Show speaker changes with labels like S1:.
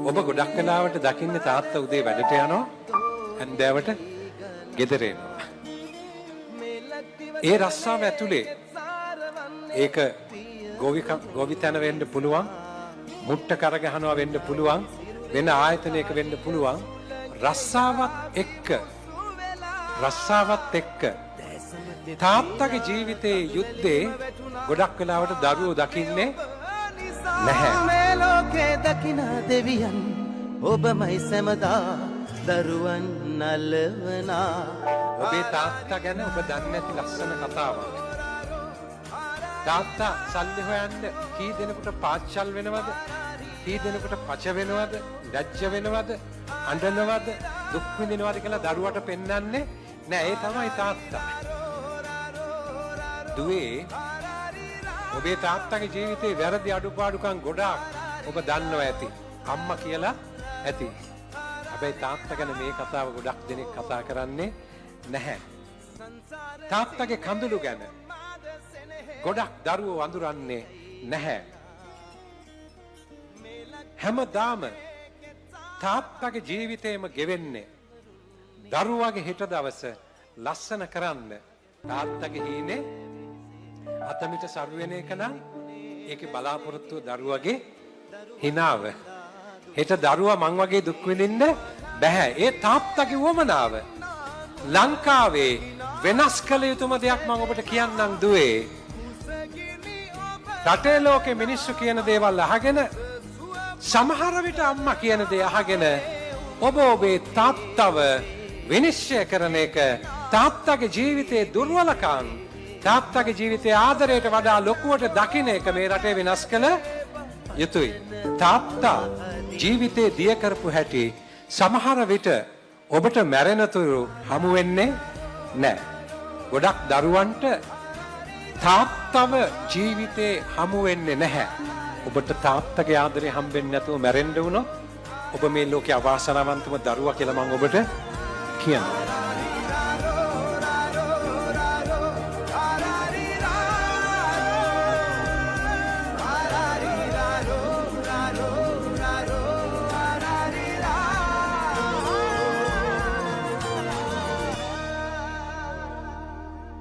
S1: ඔබ ගොඩක් වෙලාවට දකින්නේ තාත්තා උදේ වැඩට යනවා හන්දෑවට ගෙදර එනවා. ඒ රස්සාව ඇතුලේ ඒක ගොවිතැන වෙන්න පුළුවන්, මුට්ට කරගහනවා වෙන්න පුළුවන්, වෙන ආයතනයක වෙන්න පුළුවන්. රස්සාවත් එක්ක තාත්තගේ ජීවිතයේ යුද්ධේ ගොඩක් වෙලාවට දරුවෝ දකින්නේ නැහැ.
S2: මේ ලෝකේ දකින දෙවියන් ඔබමයි සැමදා දරුවන් නලවනා.
S1: ඔබේ තාත්තා ගැන ඔබ දන්නේ නැති ලස්සන කතාවක්. තාත්තා සල්ලි හොයන්න කී දෙනෙකුට පාච්චල් වෙනවද? කී දෙනෙකුට පච වෙනවද? ලැජ්ජ වෙනවද? අඬනවද? දුක් විඳිනවද කියලා දරුවට පෙන්වන්නේ නෑ. ඒ තමයි තාත්තා. දුවේ ඔබේ තාත්තගේ ජීවිතේ වැරදි අඩුපාඩුකම් ගොඩාක් ඔබ දන්නවා ඇති. අම්මා කියලා ඇති. හැබැයි තාත්තා ගැන මේ කතාව ගොඩක් දෙනෙක් කතා කරන්නේ නැහැ. තාත්තගේ කඳුළු ගැන ගොඩක් දරුවෝ වඳුරන්නේ නැහැ. හැමදාම තාත්තගේ ජීවිතේම ගෙවෙන්නේ දරුවාගේ හෙට දවස ලස්සන කරන්න. තාත්තගේ හීනේ අතමිට සරු වෙන එක නම් ඒකේ බලාපොරොත්තුව දරුවගේ හිනාව. හෙට දරුවා මං වගේ දුක් විඳින්න බෑ. ඒ තාත්තගේ වමනාව. ලංකාවේ වෙනස් කළ යුතුම දෙයක් මම ඔබට කියන්නම් දුවේ. රටේ ලෝකේ මිනිස්සු කියන දේවල් අහගෙන සමහර විට අම්මා කියන දේ අහගෙන ඔබ ඔබේ තාත්තව විනිශ්චය කරන එක තාත්තගේ ජීවිතයේ දුර්වලකම්, තාත්තගේ ජීවිතයේ ආදරයට වඩා ලොකුවට දකින්න එක මේ රටේ වෙනස් කළ යුතුයි. තාත්තා ජීවිතේ දිය කරපු හැටි සමහර විට ඔබට මැරෙනතුරු හමු වෙන්නේ නැහැ. ගොඩක් දරුවන්ට තාත්තව ජීවිතේ හමු වෙන්නේ නැහැ. ඔබට තාත්තගේ ආදරේ හම්බෙන්නේ නැතුව මැරෙන්න වුණොත් ඔබ මේ ලෝකේ අවාසනාවන්තම දරුවා කියලා මම ඔබට කියනවා.